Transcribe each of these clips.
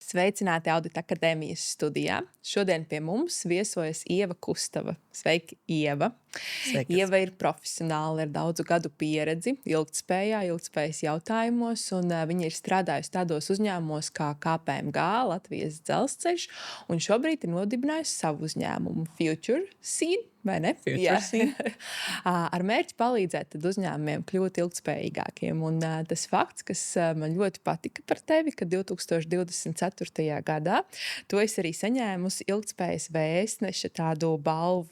Sveicināti Audita akadēmijas studijā. Šodien pie mums viesojas Ieva Kustava. Sveiki, Ieva! Sveikas. Ieva ir profesionāla ar daudzu gadu pieredzi ilgtspējā, ilgtspējas jautājumos, un viņa ir strādājusi tādos uzņēmumos kā KPMG, Latvijas Dzelzceļš, un šobrīd ir nodibinājusi savu uzņēmumu Future Seed, vai ne? Future Scene. Ar mērķi palīdzēt tad uzņēmumiem kļūt ilgtspējīgākiem. Un tas fakts, kas man ļoti patika par tevi, ka 2024. gadā tu esi arī saņēmusi ilgtspējas vēstneša tādu balvu.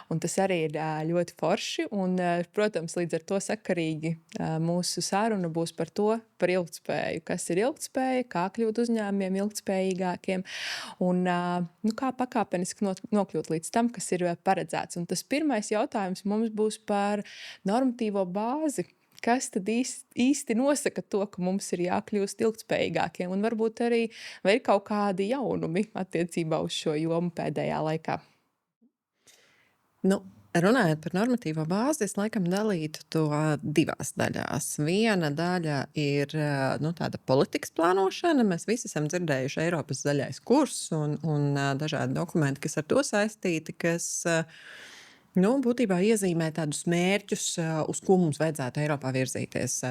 Un tas arī ir ļoti forši. Un, protams, līdz ar to sakarīgi mūsu saruna būs par to, par ilgtspēju. Kas ir ilgtspēja, kā kļūt uzņēmumiem ilgtspējīgākiem un kā pakāpeniski nokļūt līdz tam, kas ir paredzēts. Un tas pirmais jautājums mums būs par normatīvo bāzi. Kas tad īsti nosaka to, ka mums ir jākļūst ilgtspējīgākiem? Un varbūt arī vai ir kaut kādi jaunumi attiecībā uz šo jomu pēdējā laikā? Runājot par normatīvo bāzi, es laikam dalītu to divās daļās. Viena daļa ir tāda politikas plānošana. Mēs visi esam dzirdējuši Eiropas zaļais kurs un dažādi dokumenti, kas ar to saistīti, kas būtībā iezīmē tādus mērķus, uz ko mums vajadzētu Eiropā virzīties.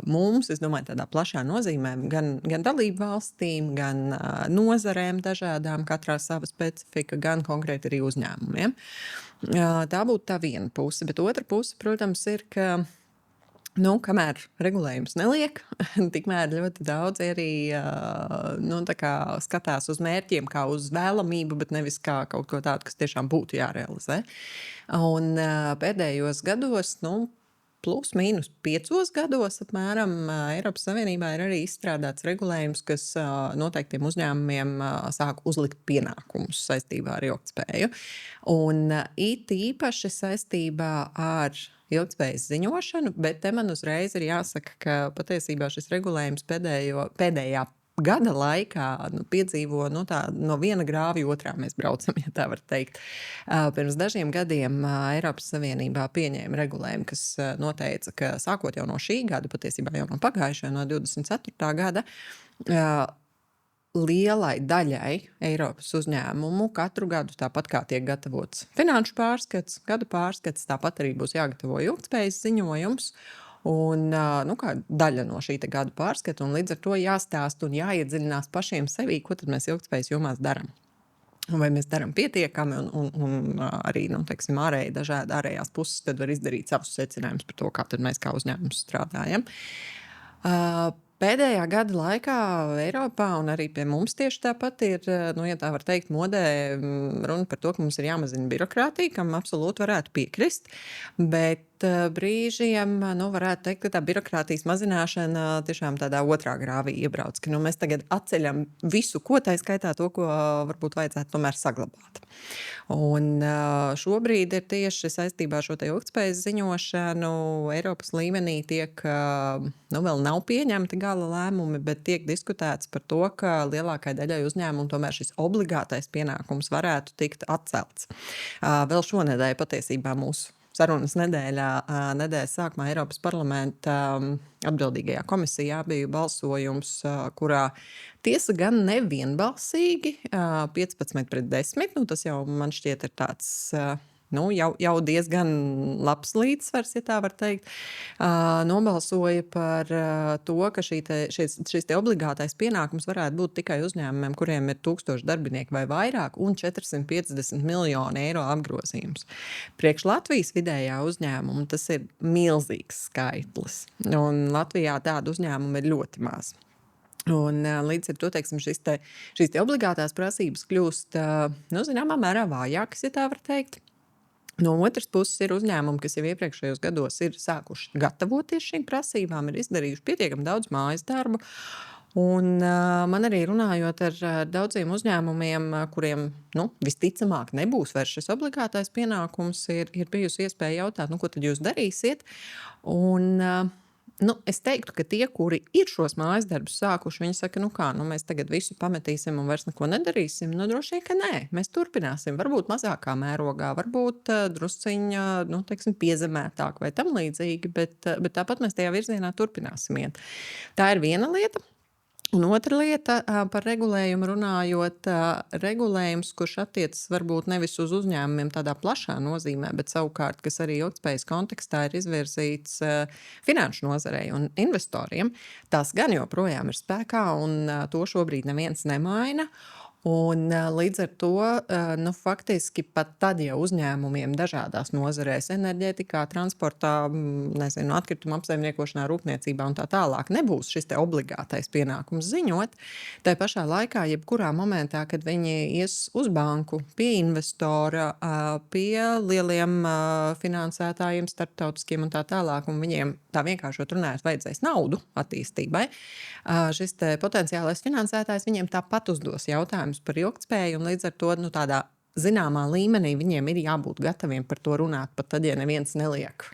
Mums, es domāju, tādā plašā nozīmē, gan dalību valstīm, gan nozarēm dažādām, katrā sava specifika, gan konkrēti arī uzņēmumiem. Tā būtu tā viena puse, bet otra puse, protams, ir, ka kamēr regulējums neliek, tikmēr ļoti daudz arī skatās uz mērķiem kā uz vēlamību, bet nevis kā kaut ko tādu, kas tiešām būtu jārealizē. Un pēdējos gados, plus mīnus 5 gados apmēram Eiropas Savienībā ir arī izstrādāts regulējums, kas noteiktiem uzņēmumiem sāk uzlikt pienākumus saistībā ar ilgtspēju. Un it īpaši saistībā ar ilgtspējas ziņošanu, bet te man uzreiz ir jāsaka, ka patiesībā šis regulējums pēdējā gada laikā piedzīvo no viena grāvja otrā mēs braucam, ja tā var teikt. Pirms dažiem gadiem Eiropas Savienībā pieņēma regulējumu, kas noteica, ka sākot jau no šī gada, patiesībā jau no pagājušā, no 24. gada, lielai daļai Eiropas uzņēmumu katru gadu, tāpat kā tiek gatavots finanšu pārskats, gada pārskats, tāpat arī būs jāgatavo ilgtspējas ziņojums. Un kā daļa no šī gada pārskata, un līdz ar to jāstāst un jāiedziļinās pašiem sevī, ko tad mēs ilgtspējas jomās darām. Vai mēs darām pietiekami, un arī, ārēji dažādi ārējās puses tad var izdarīt savus secinājumus par to, kā tad mēs kā uzņēmums strādājam. Pēdējā gada laikā Eiropā un arī pie mums tieši tāpat ir, ja tā var teikt, modē runa par to, ka mums ir jāmazina birokrātija, kam absolūti varētu piekrist, bet brīžiem, varētu teikt, ka tā birokrātijas mazināšana tiešām tādā otrā grāvī iebrauc, ka mēs tagad atceļam visu, ko tā skaitā to, ko varbūt vajadzētu tomēr saglabāt. Un šobrīd ir tieši saistībā ar šo te ilgtspējas ziņošanu Eiropas līmenī tiek, vēl nav pieņemti gala lēmumi, bet tiek diskutēts par to, ka lielākai daļai uzņēmumu tomēr šis obligātais pienākums varētu tikt atcelts. Vēl šonedēļ patiesībā mūsu sarunas nedēļas sākumā Eiropas parlamenta atbildīgajā komisijā bija balsojums, kurā tiesa gan nevienbalsīgi 15-10, tas jau man šķiet ir tāds jau diezgan labs līdzsvars, ja tā var teikt, nobalsoja par to, ka šis te obligātais pienākums varētu būt tikai uzņēmumiem, kuriem ir 1000 darbinieku vai vairāk un 450 miljoni eiro apgrozījums. Priekš Latvijas vidējā uzņēmuma tas ir milzīgs skaitlis, un Latvijā tādu uzņēmumu ir ļoti maz. Un līdz ar to, šīs te obligātās prasības kļūst, zināmā mērā vājākas, ja tā var teikt. No otras puses ir uzņēmumi, kas jau iepriekšējos gados ir sākuši gatavoties šīm prasībām, ir izdarījuši pietiekami daudz mājas darbu. Un man arī runājot ar daudziem uzņēmumiem, kuriem visticamāk nebūs vairs šis obligātais pienākums, ir bijusi iespēja jautāt, ko tad jūs darīsiet. Un es teiktu, ka tie, kuri ir šos mājas darbus sākuši, viņi saka, mēs tagad visu pametīsim un vairs neko nedarīsim. Droši vien, ka nē, mēs turpināsim, varbūt mazākā mērogā, varbūt drusciņa, piezemētāk vai tam līdzīgi, bet tāpat mēs tajā virzienā turpināsim iet. Tā ir viena lieta. Un otra lieta, par regulējumu runājot, regulējums, kurš attiecas varbūt nevis uz uzņēmumiem tādā plašā nozīmē, bet savukārt, kas arī ilgtspējas kontekstā ir izvirzīts finanšu nozarei un investoriem, tas gan joprojām ir spēkā, un to šobrīd neviens nemaina. Un, līdz ar to nu, faktiski pat tad, ja uzņēmumiem dažādās nozarēs, enerģētikā, transportā, nezinu, atkrituma apsaimniekošanā, rūpniecībā un tā tālāk, nebūs šis te obligātais pienākums ziņot, tai pašā laikā, jebkurā momentā, kad viņi ies uz banku, pie investora, pie lieliem finansētājiem, starptautiskiem un tā tālāk, un viņiem tā vienkāršot runājot vajadzēs naudu attīstībai, šis te potenciālais finansētājs viņiem tāpat uzdos jautājumus par ilgtspēju, un līdz ar to tādā zināmā līmenī viņiem ir jābūt gataviem par to runāt, pat tad, ja neviens neliek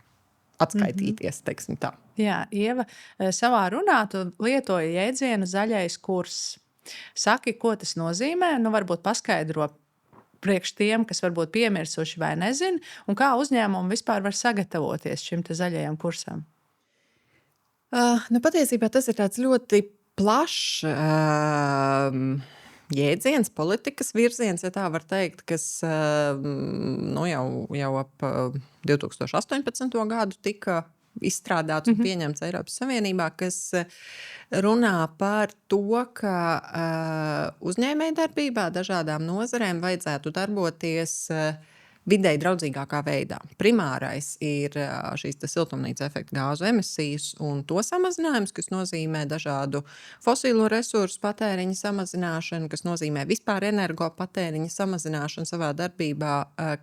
atskaitīties, teiksim tā. Jā, Ieva, savā runā tu lietoji jēdzienu zaļais kurs. Saki, ko tas nozīmē? Nu, varbūt paskaidro priekš tiem, kas varbūt piemirsuši vai nezin, un kā uzņēmumi vispār var sagatavoties šim te zaļajam kursam? Nu, patiesībā tas ir tāds ļoti plašs jēdziens, politikas virziens, ja tā var teikt, kas nu, jau ap 2018. Gadu tika izstrādāts un pieņemts Eiropas Savienībā, kas runā par to, ka uzņēmējdarbībā dažādām nozarēm vajadzētu darboties videi draudzīgākā veidā. Primārais ir šīs siltumnīca efekta gāzu emisijas un to samazinājums, kas nozīmē dažādu fosīlo resursu patēriņa samazināšanu, kas nozīmē vispār energo patēriņa samazināšanu savā darbībā,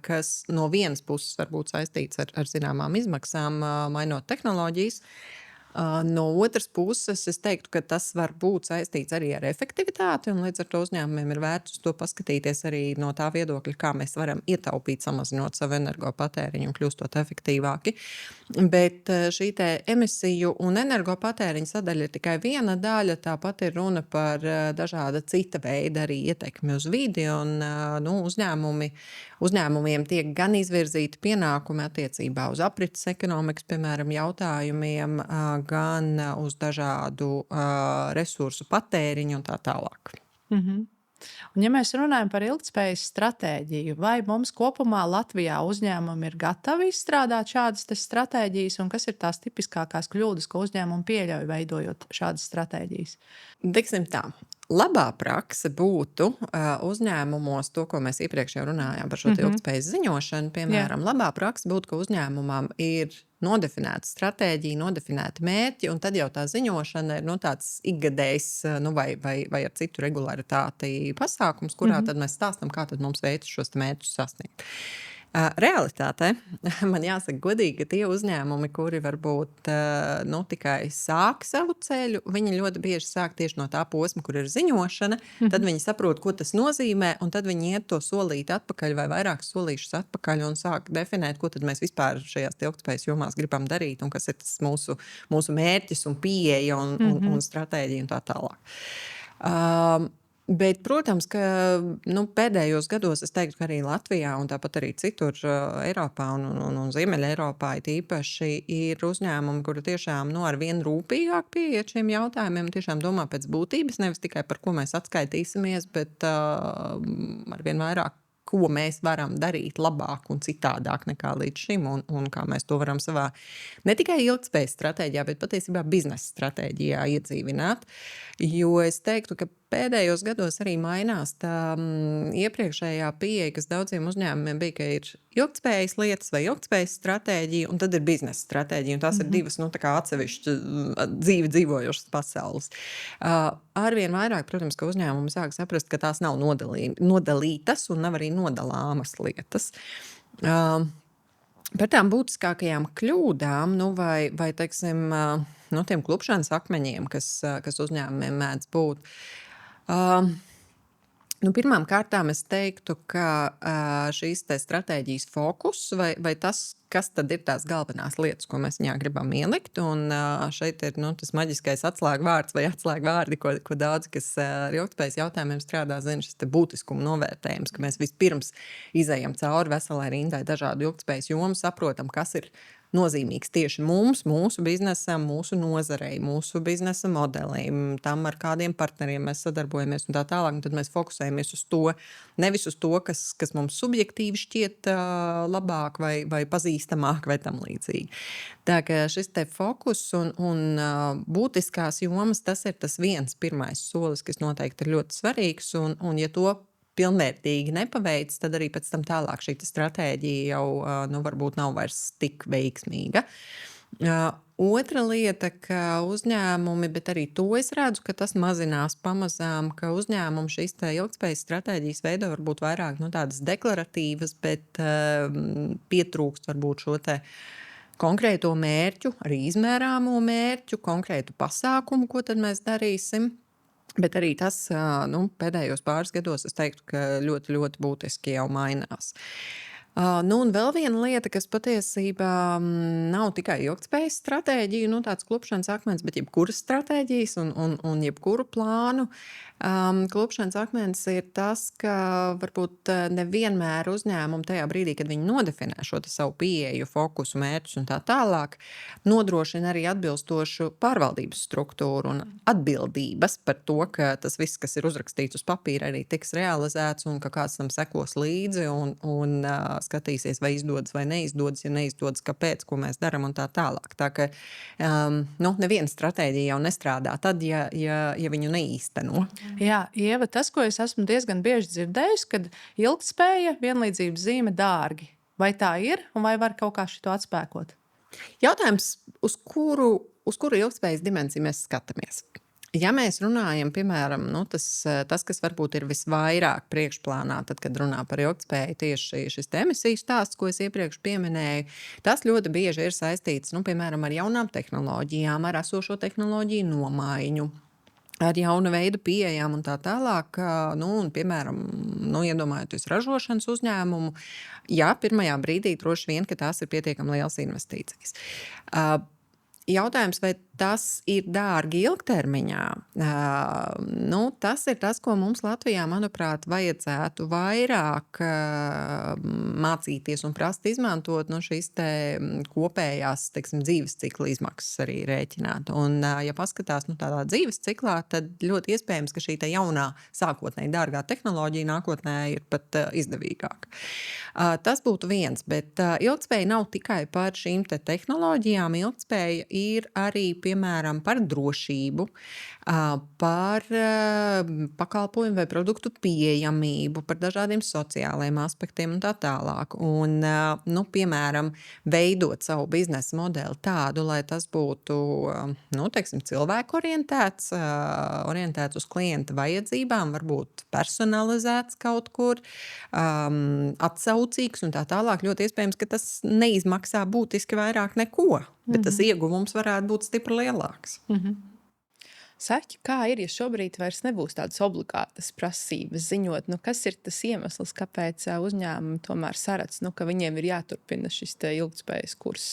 kas no vienas puses var būt saistīts ar zināmām izmaksām, mainot tehnoloģijas. No otras puses, es teiktu, ka tas var būt saistīts arī ar efektivitāti, un līdz ar to uzņēmumiem ir vērts uz to paskatīties arī no tā viedokļa, kā mēs varam ietaupīt, samazinot savu energopatēriņu un kļūstot efektīvāki. Bet šī te emisiju un energopatēriņa sadaļa ir tikai viena daļa, tāpat ir runa par dažāda cita veida arī ietekmi uz vidi, un uzņēmumiem tiek gan izvirzīti pienākumi attiecībā uz aprits ekonomikas, piemēram, jautājumiem, gan uz dažādu resursu patēriņu un tā tālāk. Un, ja mēs runājam par ilgtspējas stratēģiju, vai mums kopumā Latvijā uzņēmumi ir gatavi izstrādāt šādas stratēģijas, un kas ir tās tipiskākās kļūdas, ko uzņēmumi pieļauj, veidojot šādas stratēģijas? Teiksim tā. Labā prakse būtu uzņēmumos, to, ko mēs iepriekš jau runājām par šo ilgtspējas ziņošanu, piemēram, labā prakse būtu, ka uzņēmumam ir nodefinēta stratēģija, nodefinēti mērķi, un tad jau tā ziņošana ir tāds ikgadējs vai ar citu regularitāti pasākums, kurā tad mēs stāstam, kā tad mums veicas šos mērķus sasniegt. Realitātē man jāsaka godīgi, ka tie uzņēmumi, kuri varbūt tikai sāk savu ceļu, viņi ļoti bieži sāk tieši no tā posma, kur ir ziņošana, tad viņi saprot, ko tas nozīmē, un tad viņi iet to solīti atpakaļ vai vairākus solīšus atpakaļ un sāk definēt, ko tad mēs vispār šajās ilgtspējas jomās gribam darīt un kas ir tas mūsu mērķis un pieeja un stratēģija un tā tālāk. Bet, protams, ka pēdējos gados es teiktu, ka arī Latvijā un tāpat arī citur Eiropā un Ziemeļa Eiropā īpaši ir uzņēmumi, kuri tiešām ar vien rūpīgāk pieiet šiem jautājumiem, tiešām domā pēc būtības, nevis tikai par ko mēs atskaitīsimies, bet ar vien vairāk, ko mēs varam darīt labāk un citādāk nekā līdz šim, un kā mēs to varam savā ne tikai ilgtspējas stratēģijā, bet patiesībā biznesa stratēģijā iedzīvināt. Jo es teiktu, ka pēdējos gados arī mainās tā iepriekšējā pieeja, kas daudziem uzņēmumiem bija, ka ir ilgtspējas lietas vai ilgtspējas stratēģija, un tad ir biznesa stratēģija, un tās ir divas atsevišķi dzīvi dzīvojošas pasaules. Arvien vairāk, protams, ka uzņēmumi sāk saprast, ka tās nav nodalītas un nav arī nodalāmas lietas. Par tām būtiskākajām kļūdām, vai teiksim, tiem klupšanas akmeņiem, kas uzņēmumiem mēdz būt. Pirmām kārtām es teiktu, ka šīs te stratēģijas fokus vai tas, kas tad ir tās galvenās lietas, ko mēs viņā gribam ielikt, un šeit ir tas maģiskais atslēgvārds vai atslēgvārdi, ko daudzi, kas ar ilgtspējas jautājumiem strādā, zina, šis te būtiskuma novērtējums, ka mēs vispirms izejam cauri veselai rindai dažādu ilgtspējas jomu, saprotam, kas ir nozīmīgs tieši mums, mūsu biznesam, mūsu nozarei, mūsu biznesa modelim, tam, ar kādiem partneriem mēs sadarbojamies un tā tālāk. Un tad mēs fokusējamies uz to, nevis uz to, kas mums subjektīvi šķiet labāk vai pazīstamāk vai tam līdzīgi. Tā kā šis te fokus un būtiskās jomas, tas ir tas viens pirmais solis, kas noteikti ir ļoti svarīgs. Un ja to pilnvērtīgi nepaveic, tad arī pēc tam tālāk šī stratēģija jau varbūt nav vairs tik veiksmīga. Otra lieta, ka uzņēmumi, bet arī to es redzu, ka tas mazinās pamazām, ka uzņēmumi šīs ilgtspējas stratēģijas veido varbūt vairāk tādas deklaratīvas, bet pietrūkst varbūt šo te konkrēto mērķu, arī izmērāmo mērķu, konkrētu pasākumu, ko tad mēs darīsim. Bet arī tas pēdējos pāris gados es teiktu, ka ļoti, ļoti būtiski jau mainās. Un vēl viena lieta, kas patiesībā nav tikai ilgtspējas stratēģija, tāds klupšanas akmens, bet jebkuras stratēģijas un jebkuru plānu. Klupšanas akmens ir tas, ka varbūt nevienmēr uzņēmumi tajā brīdī, kad viņi nodefinē šo savu pieeju, fokusu, mērķus un tā tālāk, nodrošina arī atbilstošu pārvaldības struktūru un atbildības par to, ka tas viss, kas ir uzrakstīts uz papīra, arī tiks realizēts un ka kāds tam sekos līdzi un skatīsies, vai izdodas vai neizdodas, ja neizdodas, kāpēc, ko mēs darām un tā tālāk. Tā ka neviena stratēģija jau nestrādā tad, ja viņu neīsteno. Jā, Ieva, tas, ko es esmu diezgan bieži dzirdējusi, kad ilgtspēja vienlīdzības zīme dārgi. Vai tā ir un vai var kaut kā šito atspēkot? Jautājums, uz kuru ilgtspējas dimensiju mēs skatāmies? Ja mēs runājam, piemēram, tas, kas varbūt ir visvairāk priekšplānā, tad, kad runā par ilgtspēju, tieši šis emisiju stāsts, ko es iepriekš pieminēju, tas ļoti bieži ir saistīts, piemēram, ar jaunām tehnoloģijām, ar esošo tehnoloģiju nomaiņu, ar jaunu veidu pieejām un tā tālāk. Un, piemēram, iedomājoties ražošanas uzņēmumu, jā, pirmajā brīdī droši vien, ka tās ir pietiekami lielas investīcijas. Jautājums, vai tas ir dārgi ilgtermiņā? Tas ir tas, ko mums Latvijā, manuprāt, vajadzētu vairāk mācīties un prast izmantot šīs te kopējās, dzīves cikla izmaksas arī rēķināt. Un, ja paskatās tādā dzīves ciklā, tad ļoti iespējams, ka šī te jaunā sākotnēji dārgā tehnoloģija nākotnē ir pat izdevīgāka. Tas būtu viens, bet ilgtspēja nav tikai par šīm te tehnoloģijām. Ilgtspēja ir arī, piemēram, par drošību, par pakalpojumu vai produktu pieejamību, par dažādiem sociālajiem aspektiem un tā tālāk. Un, piemēram, veidot savu biznesa modeli tādu, lai tas būtu, cilvēku orientēts uz klienta vajadzībām, varbūt personalizēts kaut kur, atsaucīgs un tā tālāk. Ļoti iespējams, ka tas neizmaksā būtiski vairāk neko, bet tas ieguvums varētu būt stipri lielāks. Saķi, kā ir, ja šobrīd vairs nebūs tādas obligātas prasības ziņot, kas ir tas iemesls, kāpēc uzņēmumi tomēr saredz, ka viņiem ir jāturpina šis ilgtspējas kurs?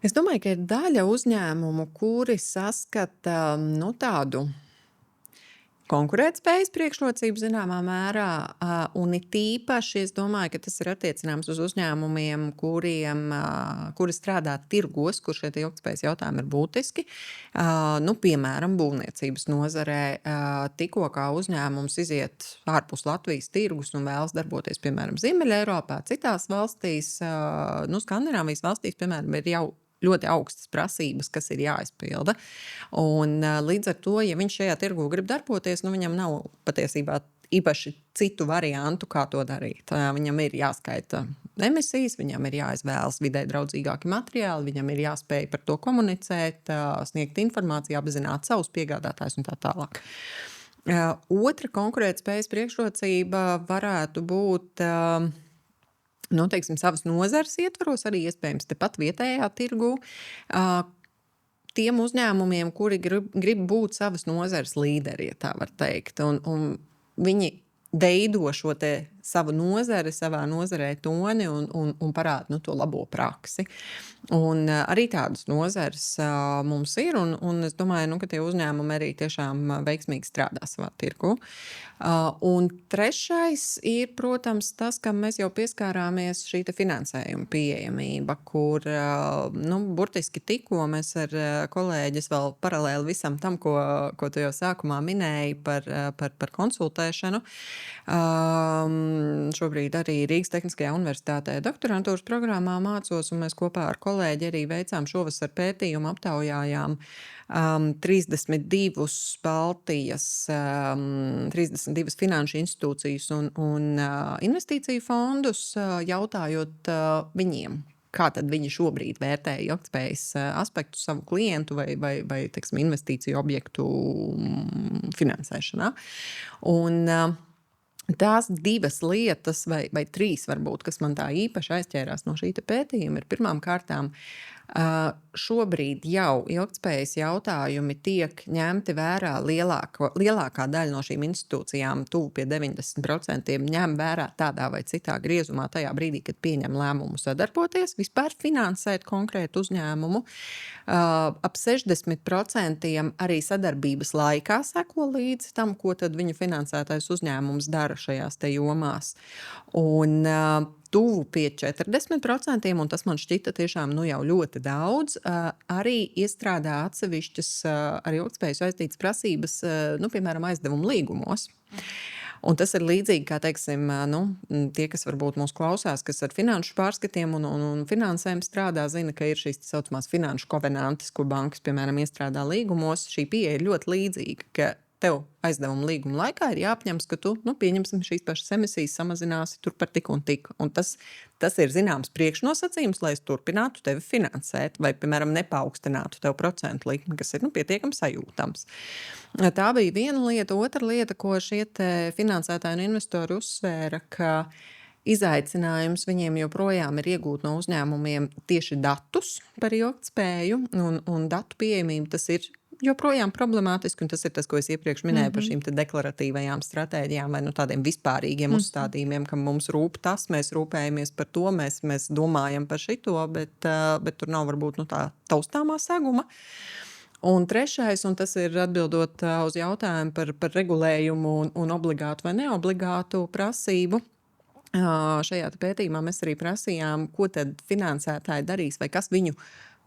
Es domāju, ka ir daļa uzņēmumu, kuri saskata tādu konkurētspējas priekšrocību zināmā mērā, un it īpaši es domāju, ka tas ir attiecināms uz uzņēmumiem, kuri strādā tirgos, kur šie ilgtspējas jautājumi ir būtiski. Piemēram, būvniecības nozarē, tikko kā uzņēmums iziet ārpus Latvijas tirgus un vēlas darboties, piemēram, Ziemeļa Eiropā, citās valstīs, Skandināvijas valstīs, piemēram, ir jau ļoti augstas prasības, kas ir jāizpilda. Un līdz ar to, ja viņš šajā tirgu grib darboties, viņam nav patiesībā īpaši citu variantu, kā to darīt. Viņam ir jāskaita emisijas, viņam ir jāizvēlas vidē draudzīgāki materiāli, viņam ir jāspēj par to komunicēt, sniegt informāciju, apzināt savus piegādātājus un tā tālāk. Otra konkurētspējas priekšrocība varētu būt savas nozares ietvaros, arī iespējams tepat vietējā tirgu, tiem uzņēmumiem, kuri grib būt savas nozares līderi, ja tā var teikt. Un viņi veido šo te savu nozari, savā nozarē toni un parāda to labo praksi. Un arī tādas nozares mums ir, un es domāju, ka tie uzņēmumi arī tiešām veiksmīgi strādā savā tirgu. Un trešais ir, protams, tas, kam mēs jau pieskārāmies, šī finansējuma pieejamība, kur burtiski tikko mēs ar kolēģis vēl paralēli visam tam, ko tu jau sākumā minēji par konsultēšanu. Šobrīd arī Rīgas Tehniskajā universitātē doktorantūras programmā mācos, un mēs kopā ar kolēģi arī veicām šovasar pētījumu, aptaujājām 32 Baltijas, 32 finanšu institūcijas un investīciju fondus, jautājot viņiem, kā tad viņi šobrīd vērtē ilgtspējas aspektu savu klientu vai teiksim, investīciju objektu finansēšanā. Un tās divas lietas, vai trīs varbūt, kas man tā īpaši aizķērās no šī pētījuma, ir pirmām kārtām šobrīd jau ilgtspējas jautājumi tiek ņemti vērā lielākā daļa no šīm institūcijām, tuvu pie 90% ņem vērā tādā vai citā griezumā tajā brīdī, kad pieņem lēmumu sadarboties, vispār finansēt konkrētu uzņēmumu. Ap 60% arī sadarbības laikā seko līdzi tam, ko tad viņu finansētais uzņēmums dara šajās te jomās. Un tuvu pie 40%, un tas man šķita tiešām jau ļoti daudz, arī iestrādā atsevišķas ar ilgtspēju saistītas prasības, piemēram, aizdevumu līgumos. Un tas ir līdzīgi, kā teiksim, tie, kas varbūt mūs klausās, kas ar finanšu pārskatiem un finansēm strādā, zina, ka ir šīs saucamās finanšu kovenantes, ko bankas, piemēram, iestrādā līgumos. Šī pieeja ir ļoti līdzīga, ka tev aizdevuma līguma laikā ir jāapņems, ka tu, pieņemsim, šīs pašas emisijas samazināsi tur par tik un tik. Un tas ir zināms priekšnosacījums, lai es turpinātu tevi finansēt vai, piemēram, nepaukstinātu tev procentu likmi, kas ir pietiekami sajūtams. Tā bija viena lieta. Otra lieta, ko šie finansētāji un investori uzsvēra, ka izaicinājums viņiem joprojām ir iegūt no uzņēmumiem tieši datus par ilgtspēju un datu pieejamību. Tas ir joprojām problemātiski, un tas ir tas, ko es iepriekš minēju par šīm deklaratīvajām stratēģijām vai tādiem vispārīgiem uzstādījumiem, ka mums rūp tas, mēs rūpējamies par to, mēs domājam par šito, bet tur nav varbūt tā taustāmā seguma. Un trešais, un tas ir atbildot uz jautājumu par regulējumu un obligātu vai neobligātu prasību. Šajā pētījumā mēs arī prasījām, ko tad finansētāji darīs vai kas viņu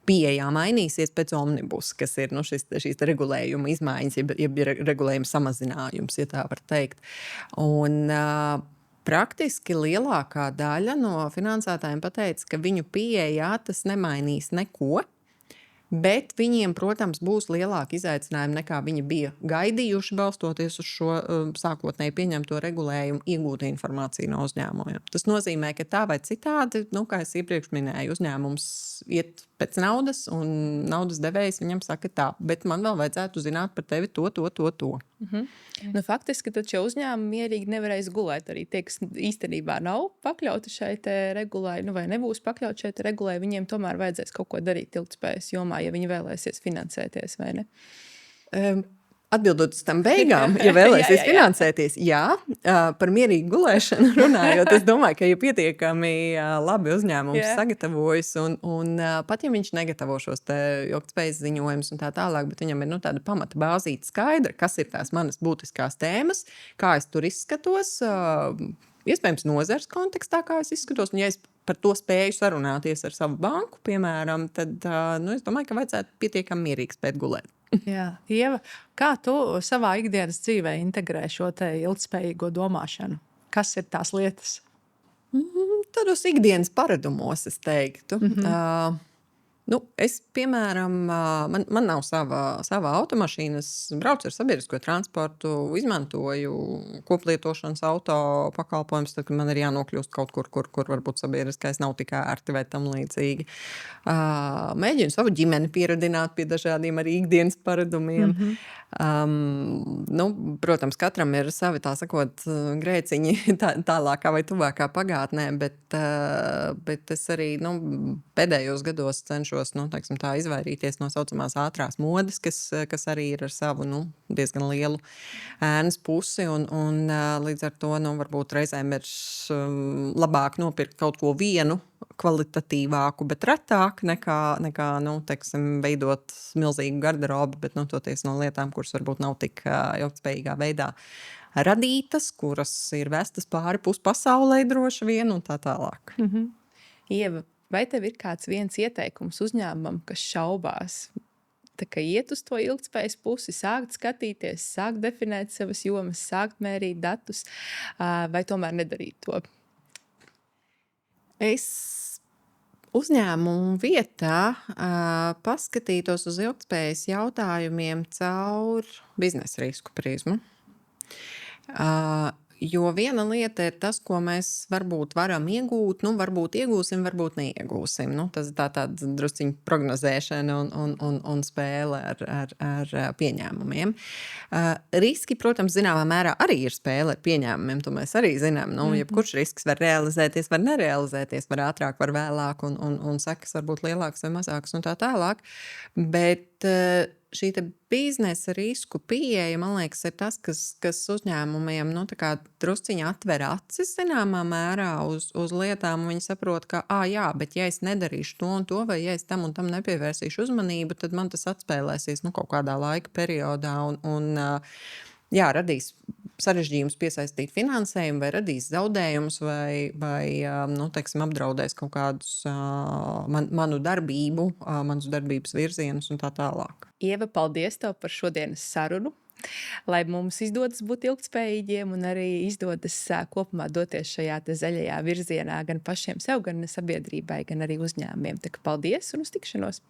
pieejā mainīsies pēc omnibus, kas ir šīs regulējuma izmaiņas, jeb regulējuma samazinājums, ja tā var teikt. Un praktiski lielākā daļa no finansētājiem pateica, ka viņu pieejā tas nemainīs neko, bet viņiem, protams, būs lielāki izaicinājumi nekā viņi bija gaidījuši, balstoties uz šo sākotnēji pieņemto regulējumu, iegūt informāciju no uzņēmumiem. Tas nozīmē, ka tā vai citādi, kā es iepriekš minēju, uzņēmums iet pēc naudas, un naudas devējs viņam saka tā, bet man vēl vajadzētu zināt par tevi to. Faktiski tad šie uzņēmumi mierīgi nevarēs gulēt. Arī tie, kas īstenībā nav pakļauti šai regulai, vai nebūs pakļauti šai regulai, viņiem tomēr vajadzēs kaut ko darīt ilgtspējas jomā, ja viņi vēlēsies finansēties, vai ne? Atbildot uz tam beigām, ja vēlēsies finansēties, par mierīgu gulēšanu runājot, es domāju, ka ja pietiekami labi uzņēmums sagatavojas un pat ja viņš negatavo šos ilgtspējas ziņojumus un tā tālāk, bet viņam ir tāda pamata bāzīte skaidra, kas ir tās manas būtiskās tēmas, kā es tur izskatos, iespējams nozars kontekstā, kā es izskatos, un ja es par to spēju sarunāties ar savu banku, piemēram, tad es domāju, ka vajadzētu pietiekami mierīgi spēt gulēt. Jā, Ieva, kā tu savā ikdienas dzīvē integrē šo ilgtspējīgo domāšanu? Kas ir tās lietas? Tādos ikdienas paradumos, es teiktu. Es, piemēram, man nav sava automašīna, es braucu ar sabiedrisko transportu, izmantoju koplietošanas auto pakalpojumus, tad, kad man ir jānokļūst kaut kur varbūt sabiedriskais nav tik ērti vai tam līdzīgi. Mēģinu savu ģimeni pieradināt pie dažādiem arī ikdienas paradumiem. Protams, katram ir savi, tā sakot, grēciņi tālākā vai tuvākā pagātnē, bet es arī pēdējos gados cenšos cenšos teiksim, tā, izvairīties no saucamās ātrās modes, kas arī ir ar savu diezgan lielu ēnas pusi. Līdz ar to varbūt reizēm ir labāk nopirkt kaut ko vienu kvalitatīvāku, bet retāk nekā teiksim, veidot milzīgu garderobu, bet toties no lietām, kuras varbūt nav tik ilgtspējīgā veidā radītas, kuras ir vestas pāri puspasaulē droši vien un tā tālāk. Ieva, vai tev ir kāds viens ieteikums uzņēmumam, kas šaubās? Tā kā iet uz to ilgtspējas pusi, sākt skatīties, sākt definēt savas jomas, sākt mērīt datus, vai tomēr nedarīt to? Es uzņēmumu vietā paskatītos uz ilgtspējas jautājumiem caur biznesa risku prizmu. Jo viena lieta ir tas, ko mēs varbūt varam iegūt, varbūt iegūsim, varbūt neiegūsim. Tas ir tāda drusciņa prognozēšana un spēle ar pieņēmumiem. Riski, protams, zināmā mērā arī ir spēle ar pieņēmumiem. To mēs arī zinām. Jebkurš risks var realizēties, var nerealizēties, var ātrāk, var vēlāk, un sekas var būt lielākas vai mazākas un tā tālāk. Bet šī biznesa risku pieeja, man liekas, ir tas, kas uzņēmumiem drusciņi atver acis zināmā mērā uz lietām. Viņi saprot, ka, jā, bet ja es nedarīšu to un to, vai ja es tam un tam nepievērsīšu uzmanību, tad man tas atspēlēsies kaut kādā laika periodā un radīs sarežģījums piesaistīt finansējumu, vai radīs zaudējumus, vai teiksim, apdraudēs kaut kādus manu darbību, manus darbības virzienus un tā tālāk. Ieva, paldies tev par šodienas sarunu. Lai mums izdodas būt ilgtspējīgiem un arī izdodas kopumā doties šajā zaļajā virzienā gan pašiem sev, gan sabiedrībai, gan arī uzņēmumiem. Tā kā paldies un uz tikšanos!